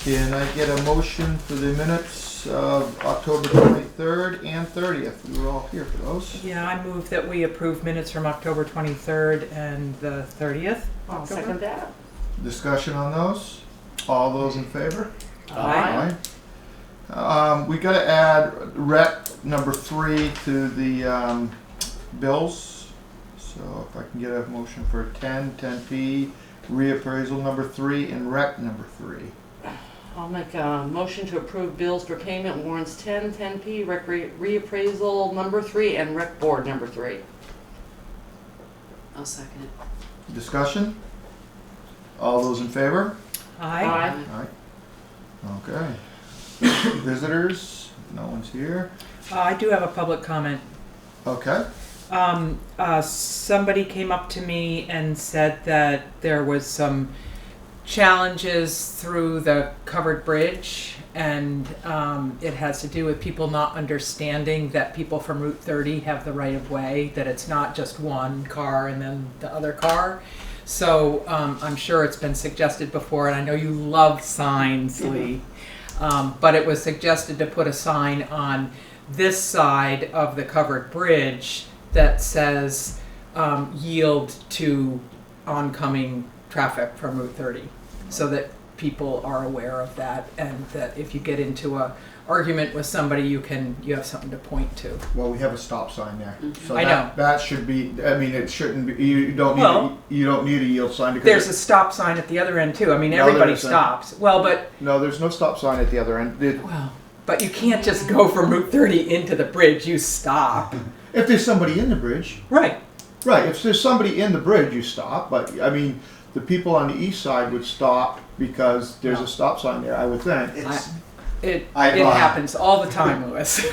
Can I get a motion for the minutes of October 23rd and 30th? We were all here for those. Yeah, I move that we approve minutes from October 23rd and the 30th. I'll second that. Discussion on those? All those in favor? Aye. We got to add rec number 3 to the bills. So if I can get a motion for 10P, reappraisal number 3, and rec number 3. I'll make a motion to approve bills for payment warrants 10P, reappraisal number 3, and rec board number 3. I'll second it. Discussion? All those in favor? Aye. Aye. Okay. Visitors? No one's here. I do have a public comment. Okay. Somebody came up to me and said that there was some challenges through the covered bridge, and it has to do with people not understanding that people from Route 30 have the right of way, that it's not just one car and then the other car. So I'm sure it's been suggested before, and I know you love signs, Lee, but it was suggested to put a sign on this side of the covered bridge that says yield to oncoming traffic from Route 30, so that people are aware of that, and that if you get into a argument with somebody, you have something to point to. Well, we have a stop sign there. So I know. That should be, I mean, it shouldn't be, you don't need a yield sign because There's a stop sign at the other end too. I mean, No, everybody there isn't. stops. Well, but no, there's no stop sign at the other end. but you can't just go from Route 30 into the bridge. You stop. If there's somebody in the bridge, Right. right, if there's somebody in the bridge, you stop, but I mean, the people on the east side would stop because there's a stop sign there, I would think. It I've, happens all the time, Louis.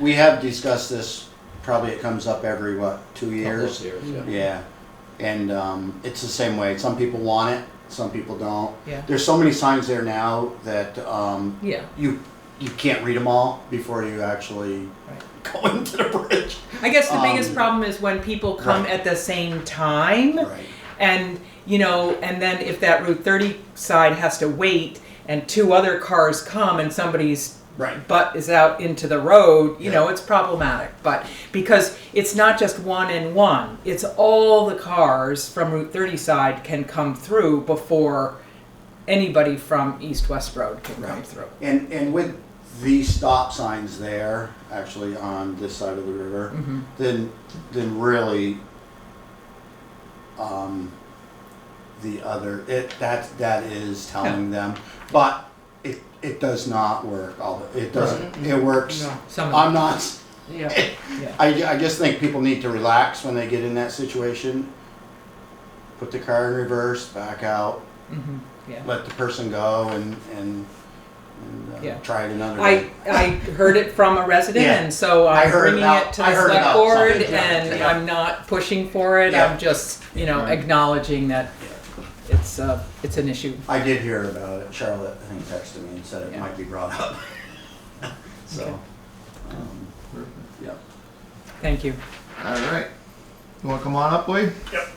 we have discussed this, probably it comes up every, 2 years? Yeah. And it's the same way. Some people want it, some people don't. Yeah. There's so many signs there now that Yeah. you can't read them all before you actually go into the bridge. I guess the biggest problem is when people come at the same time, Right. and and then if that Route 30 side has to wait, and 2 other cars come, and somebody's Right. butt is out into the road, it's problematic. But because it's not just one and one, it's all the cars from Route 30 side can come through before anybody from East-West Road can come through. And with these stop signs there, actually on this side of the river, then really the other that is telling them, but it does not work. It doesn't. It works. No, some of I'm them. not. Yeah. I just think people need to relax when they get in that situation. Put the car in reverse, back out, Yeah. let the person go, and try it another day. I heard it from a resident, Yeah. and so I I'm heard bringing about- it to I the heard select about board, something, and yeah. I'm not pushing for it. Yeah. I'm just, Right. acknowledging that it's an issue. I did hear about it. Charlotte, I think, texted me and said it Yeah. might be brought up. So, Okay. Yeah. Thank you. All right. You want to come on up, Lee? Yep.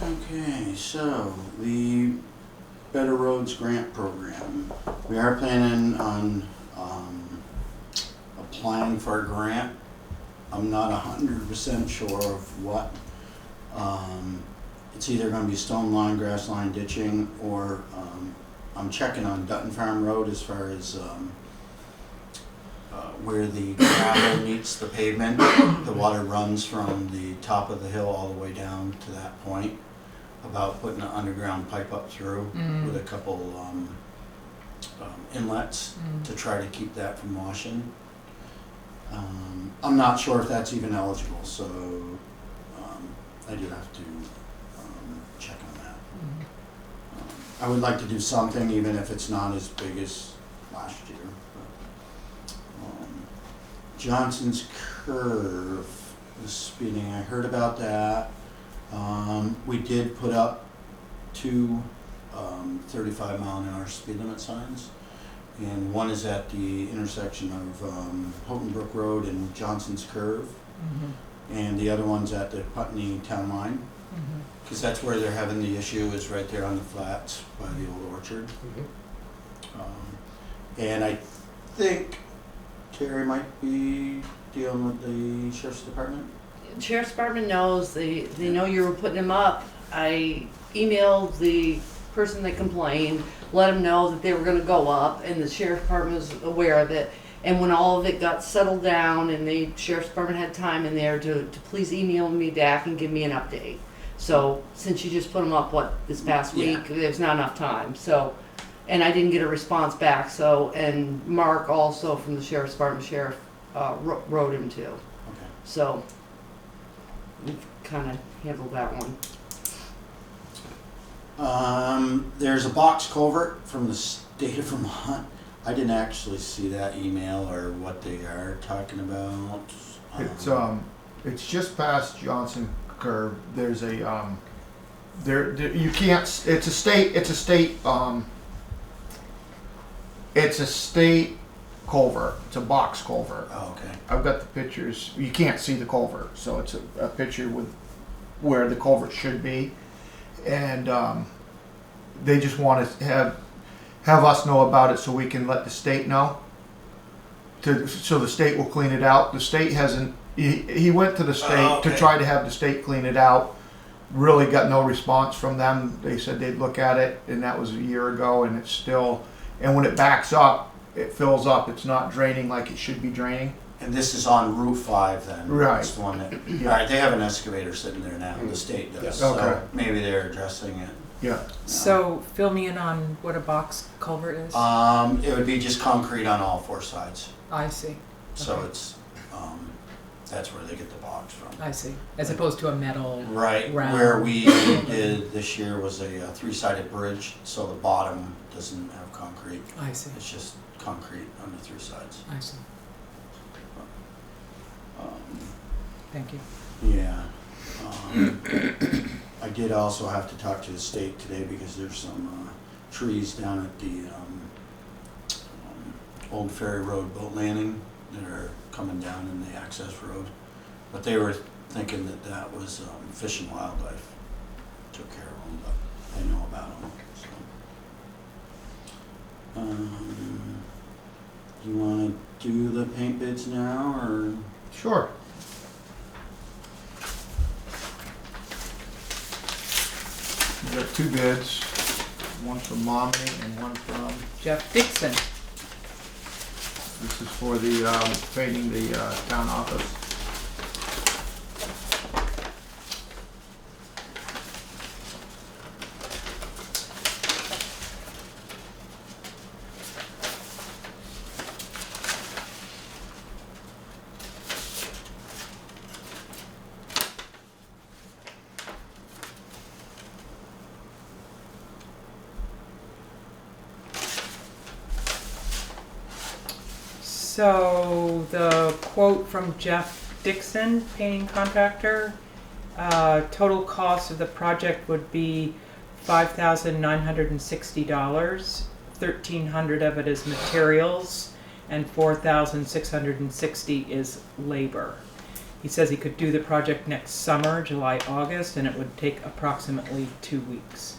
Okay, so the Better Roads Grant Program. We are planning on applying for a grant. I'm not 100% sure of what. It's either going to be stone line, grass line, ditching, or I'm checking on Dutton Farm Road as far as where the gravel meets the pavement. The water runs from the top of the hill all the way down to that point. About putting an underground pipe up through with a couple inlets to try to keep that from washing. I'm not sure if that's even eligible, so I do have to check on that. I would like to do something, even if it's not as big as last year. But, Johnson's Curve, the speeding, I heard about that. We did put up 2 35-mile-an-hour speed limit signs, and one is at the intersection of Houghton Brook Road and Johnson's Curve. And the other one's at the Putney Town Line, because that's where they're having the issue, is right there on the flats by the old orchard. And I think Terry might be dealing with the sheriff's department. Sheriff's Department knows, they know you were putting them up. I emailed the person that complained, let them know that they were gonna go up, and the Sheriff's Department was aware of it. And when all of it got settled down and the Sheriff's Department had time in there to please email me back and give me an update. So, since you just put them up, this past week, there's not enough time, so. And I didn't get a response back, so, and Mark also from the Sheriff's Department, wrote him too. Okay. So, we kinda handled that one. There's a box culvert from the state of Vermont. I didn't actually see that email or what they are talking about. It's just past Johnson Curve. There's a there you can't. It's a state culvert. It's a box culvert. Oh, okay. I've got the pictures. You can't see the culvert, so it's a picture with where the culvert should be, and they just want to have us know about it so we can let the state know. So the state will clean it out. The state hasn't. He went to the state to try to have the state clean it out. Really got no response from them. They said they'd look at it, and that was a year ago, and it's still. And when it backs up, it fills up. It's not draining like it should be draining. And this is on Route 5 then? Right. It's the one that, alright, they have an excavator sitting there now, the state does, Yeah. Okay. so maybe they're addressing it. Yeah. So fill me in on what a box culvert is. It would be just concrete on all four sides, I see. so Okay. it's, that's where they get the box from. I see. As opposed to a metal. Right, round. where we did this year was a three-sided bridge, so the bottom doesn't have concrete, I see. it's just concrete on the three sides. I see. Thank you. Yeah. I did also have to talk to the state today because there's some trees down at the Old Ferry Road boat landing that are coming down in the access road. But they were thinking that that was Fish and Wildlife took care of them, but I know about them. So. You want to do the paint bids now, or? Sure. We got two bids, one from Momney and one from, Jeff Dixon. this is for the, painting the, town office. So the quote from Jeff Dixon, painting contractor, total cost of the project would be $5,960. $1,300 of it is materials, and $4,660 is labor. He says he could do the project next summer, July, August, and it would take approximately 2 weeks.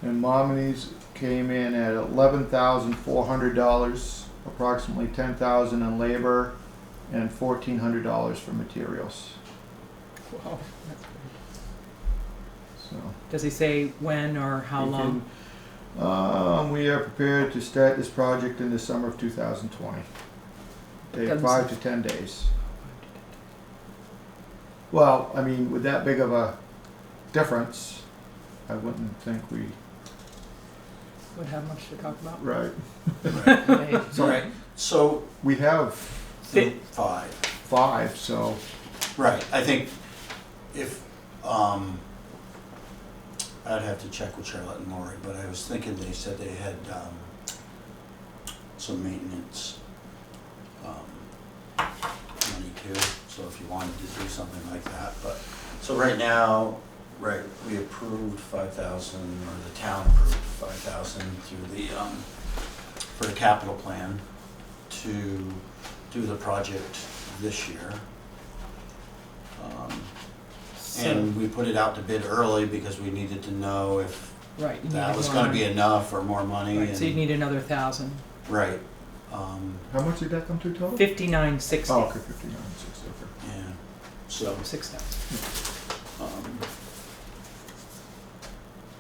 And Momney's came in at $11,400, approximately $10,000 in labor, and $1,400 for materials. Wow. So Does he say when or how we long? can- we are prepared to start this project in the summer of 2020. Take Doesn't 5 to 10 days. Well, I mean, with that big of a difference, I wouldn't think we. Would have much to talk about. Right. Right. So So, we have Fi- 5. 5, so Right, I think if, I'd have to check with Charlotte and Lori, but I was thinking they said they had, some maintenance, money too, so if you wanted to do something like that, but, so right now, right, we approved 5,000, or the town approved 5,000 through the, for the capital plan to do the project this year. So, And we put it out to bid early because we needed to know if right, you that needed was more gonna be money. enough or more money. Right, so you and- need another 1,000. Right, How much did that come to total? 59.60. Oh, okay, 59.60, okay. yeah, so, 6,000. um,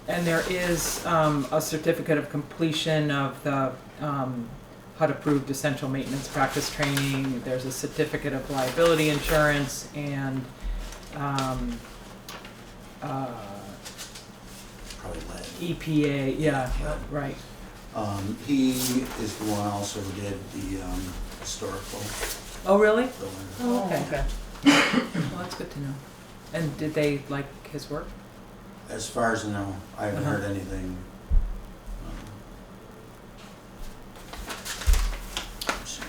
And there is a certificate of completion of the HUD-approved essential maintenance practice training. There's a certificate of liability insurance and probably lead. EPA, yeah, Yeah. right. He is the one also who did the historical Oh, really? building. Oh, okay. Okay. Well, that's good to know. And did they like his work? As far as I know, I haven't Uh-huh. heard anything. Let's see.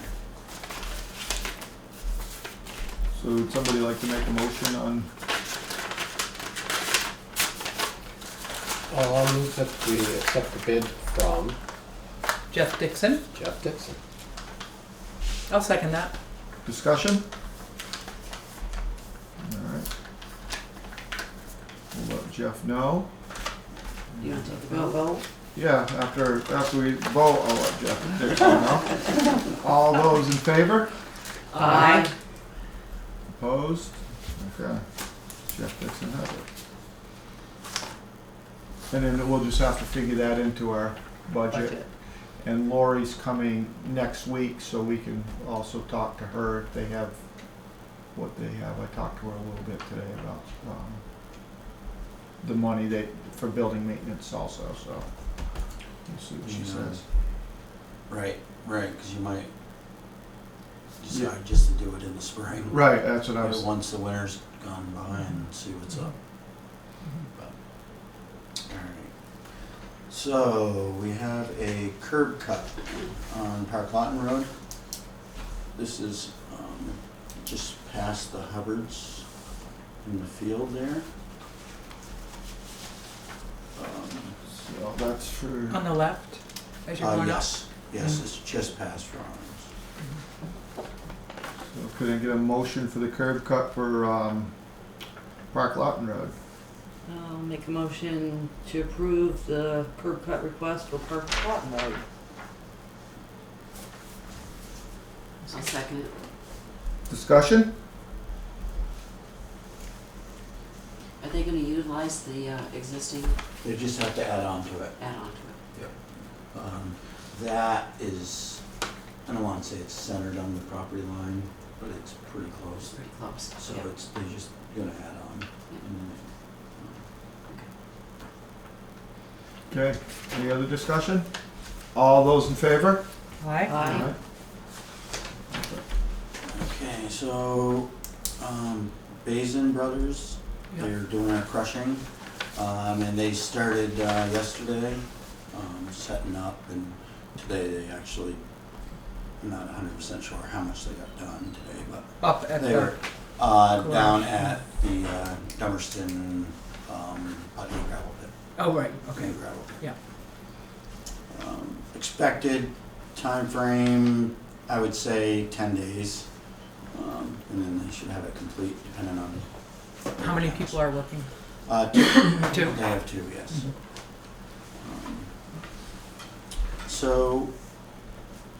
So would somebody like to make a motion on, I'll move that we accept the bid from Jeff Dixon? Jeff Dixon. I'll second that. discussion? Alright. We'll let Jeff know. You want to take the vote? Yeah, after we vote, I'll let Jeff Dixon know. All those in favor? Aye. Opposed? Okay. Jeff Dixon has it. And then we'll just have to figure that into our budget. And Lori's coming next week, so we can also talk to her if they have what they have. I talked to her a little bit today about the money for building maintenance also, so we'll see what she Yeah. says. Right, because you might decide just to do it in the spring. Right, that's what I was, Once the winter's gone by and see what's up. But, alright. So, we have a curb cut on Park Lawton Road. This is just past the Hubbards in the field there. so that's for, On the left, as you're going up? Yes, it's just past Rollins. so could I get a motion for the curb cut for Park Lawton Road? I'll make a motion to approve the curb cut request for Park Lawton Road. I'll second it. Discussion? Are they gonna utilize the existing They just have to add on to it. add-on to it? That is, I don't want to say it's centered on the property line, but it's pretty close. Pretty close. So Yep. they're just gonna add on. Okay, any other discussion? All those in favor? Aye. Aye. Okay, so, Basin Brothers, Yep. they're doing our crushing, and they started, yesterday, setting up, and today they actually, I'm not 100% sure how much they got done today, but Up at they the, were, down at the, Dummerston, Putney gravel pit. oh, right, okay. New gravel pit. Yeah. Expected time frame, I would say 10 days, and then they should have it complete depending on. How many people are working? Two. Two. They have two, yes. Mhm. So,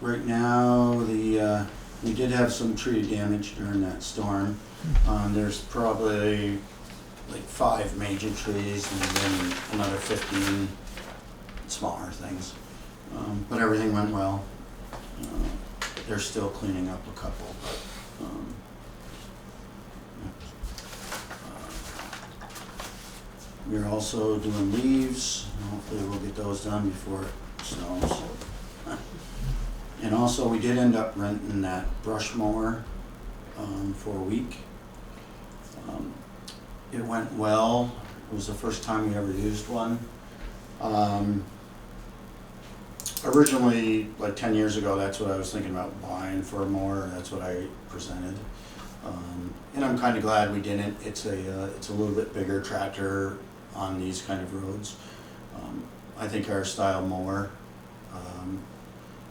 right now, we did have some tree damage during that storm. There's probably like 5 major trees and then another 15 smaller things. But everything went well. They're still cleaning up a couple, but, we're also doing leaves. Hopefully we'll get those done before it snows. And also, we did end up renting that brush mower for a week. It went well. It was the first time we ever used one. Originally, like 10 years ago, that's what I was thinking about buying for a mower. That's what I presented. And I'm kind of glad we didn't. It's a little bit bigger tractor on these kind of roads. I think our style mower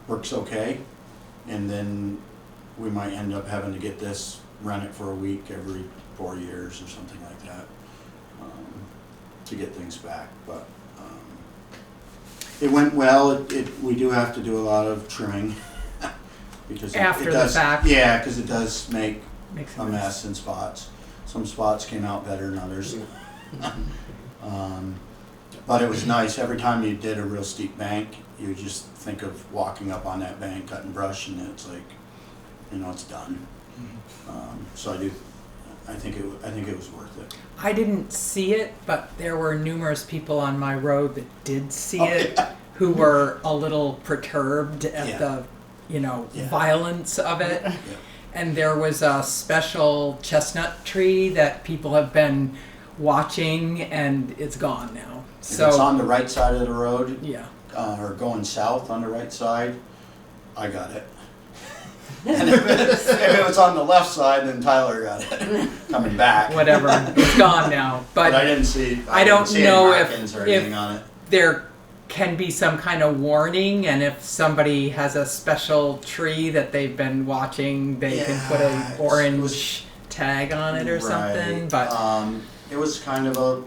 works okay. And then we might end up having to get this, run it for a week every 4 years or something like that, to get things back, but, it went well. We do have to do a lot of trimming because After it the does, fact. yeah, because it does make Makes a mess in spots. Some spots came out better than others. But it was nice. Every time you did a real steep bank, you would just think of walking up on that bank, cutting brush, and it's like, it's done. So I think it was worth it. I didn't see it, but there were numerous people on my road that did see it, who were a little perturbed at Yeah. the, Yeah. violence of it. Yeah. And there was a special chestnut tree that people have been watching, and it's gone now. If it's on the right side of the road, Yeah. or going south on the right side, I got it. And if it was on the left side, then Tyler got it coming back. Whatever, it's gone now. But I But didn't see. I don't didn't see know any if- markings or if- anything on it. there can be some kind of warning, and if somebody has a special tree that they've been watching, they can put Yeah, an it orange was- tag on it or something. Right. But It was kind of a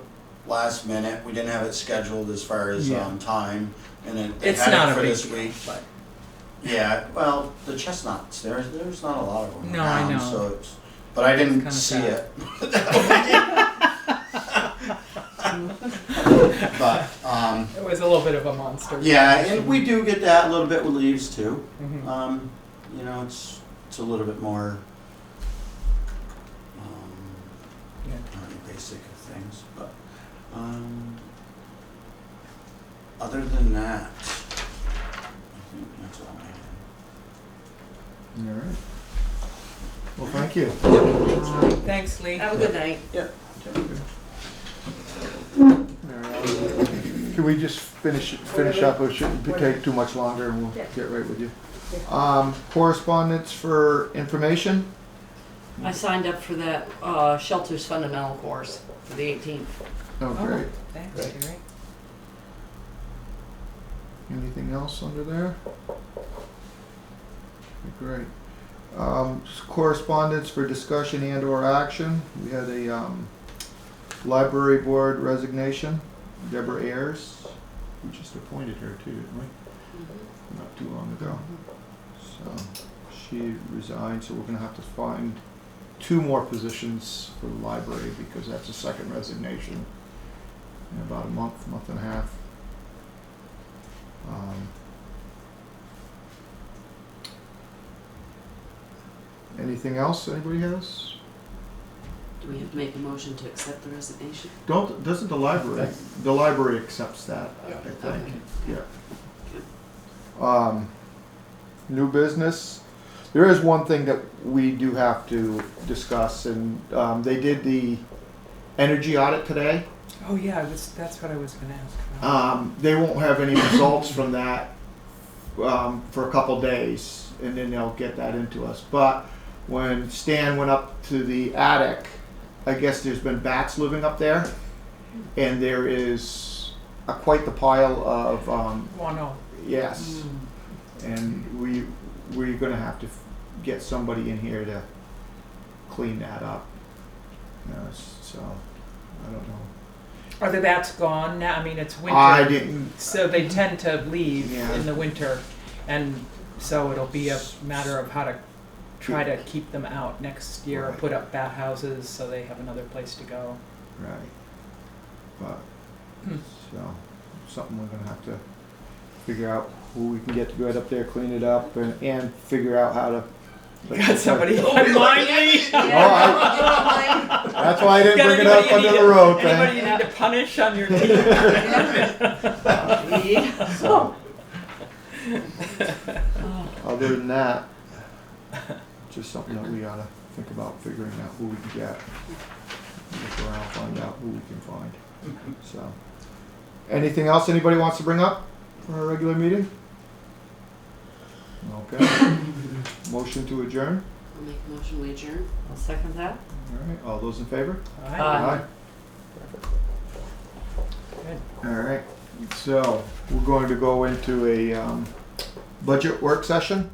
last minute. We didn't have it scheduled as far as Yeah. time, and they it's had not it a for big this deal. week. But Yeah, well, the chestnuts. There's not a lot of them No, I around, know. so but I didn't Kinda see sad. it. But it was a little bit of a monster. yeah, and we do get that a little bit with leaves too. Mhm. It's a little bit more Yeah. not basic of things, but other than that, I think that's all I had. All right. Well, thank you. Thanks, Lee. Have a good night. Can we just finish up? It shouldn't take too much longer, and we'll get right with you. Correspondence for information? I signed up for that shelters fundamental course for the 18th. Oh, great. Thanks, Great. Gary. Anything else under there? Great. Correspondence for discussion and or action. We had a library board resignation, Deborah Ayers. We just appointed her too, didn't we? Not too long ago. So she resigned, so we're gonna have to find 2 more positions for the library because that's a second resignation in about a month and a half. Anything else anybody has? Do we have to make a motion to accept the resignation? Doesn't the library accepts that, Yeah. I think, Okay. yeah. New business, there is one thing that we do have to discuss, and, they did the energy audit today. Oh yeah, that's what I was going to ask about. They won't have any results from that, for a couple days, and then they'll get that into us, but when Stan went up to the attic, I guess there's been bats living up there, and there is quite the pile of, Wano. yes, and we're gonna have to get somebody in here to clean that up. So, I don't know. Are the bats gone now? I mean, it's winter. I didn't, So they tend to leave Yeah. in the winter, and so it'll be a matter of how to try to keep them out next year, or Right. put up bat houses so they have another place to go. right, but, Hmm. so, something we're gonna have to figure out who we can get to go right up there, clean it up, and figure out how to. Got somebody on mind me? That's why I didn't Got bring it up anybody you under need the to- road Anybody thing. you need to punish on your team? So, other than that, just something that we oughta think about figuring out who we can get. Look around, find out who we can find, so. Anything else anybody wants to bring up for our regular meeting? Okay. Motion to adjourn, I'll make a motion, we adjourn. I'll second that. alright, all those in favor? Aye. Good. Alright, so, we're going to go into a, budget work session.